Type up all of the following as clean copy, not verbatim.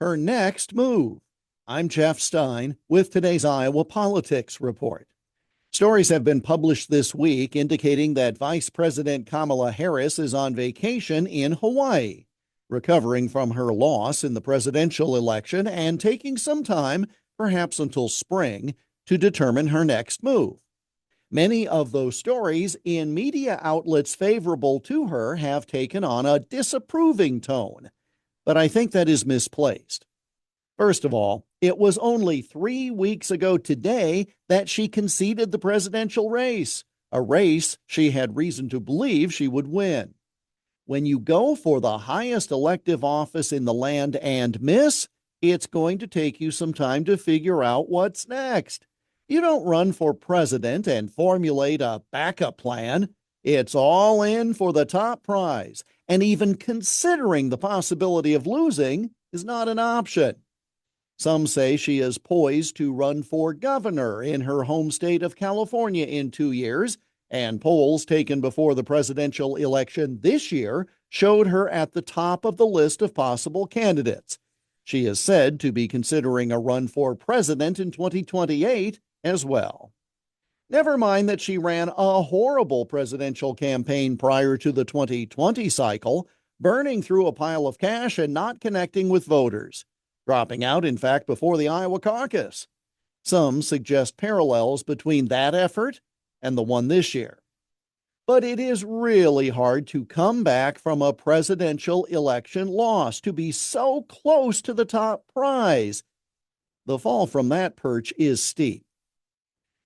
Her next move. I'm Jeff Stein with today's Iowa Politics Report. Stories have been published this week indicating that Vice President Kamala Harris is on vacation in Hawaii, recovering from her loss in the presidential election and taking some time, perhaps until spring, to determine her next move. Many of those stories in media outlets favorable to her have taken on a disapproving tone, but I think that is misplaced. First of all, it was only 3 weeks ago today that she conceded the presidential race, a race she had reason to believe she would win. When you go for the highest elective office in the land and miss, it's going to take you some time to figure out what's next. You don't run for president and formulate a backup plan. It's all in for the top prize, and even considering the possibility of losing is not an option. Some say she is poised to run for governor in her home state of California in 2 years, and polls taken before the presidential election this year showed her at the top of the list of possible candidates. She is said to be considering a run for president in 2028 as well. Never mind that she ran a horrible presidential campaign prior to the 2020 cycle, burning through a pile of cash and not connecting with voters, dropping out, in fact, before the Iowa caucus. Some suggest parallels between that effort and the one this year. But it is really hard to come back from a presidential election loss, to be so close to the top prize. The fall from that perch is steep.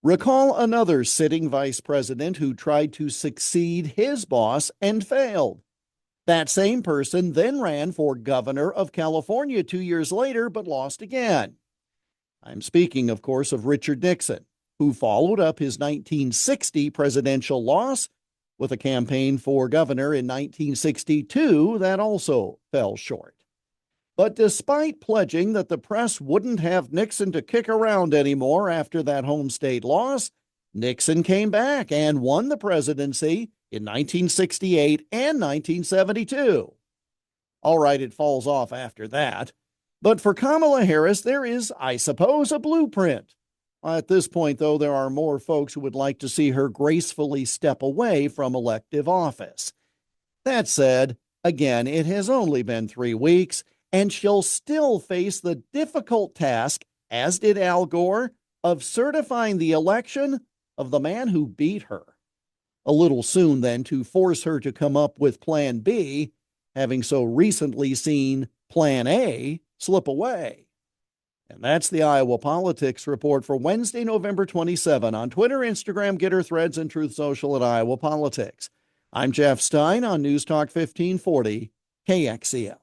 Recall another sitting vice president who tried to succeed his boss and failed. That same person then ran for governor of California 2 years later, but lost again. I'm speaking, of course, of Richard Nixon, who followed up his 1960 presidential loss with a campaign for governor in 1962 that also fell short. But despite pledging that the press wouldn't have Nixon to kick around anymore after that home state loss, Nixon came back and won the presidency in 1968 and 1972. All right, it falls off after that. But for Kamala Harris, there is, I suppose, a blueprint. At this point, though, there are more folks who would like to see her gracefully step away from elective office. That said, again, it has only been 3 weeks, and she'll still face the difficult task, as did Al Gore, of certifying the election of the man who beat her. A little soon, then, to force her to come up with Plan B, having so recently seen Plan A slip away. And that's the Iowa Politics Report for Wednesday, November 27 on Twitter, Instagram, Getter, Threads, and Truth Social at Iowa Politics. I'm Jeff Stein on News Talk 1540 KXEL.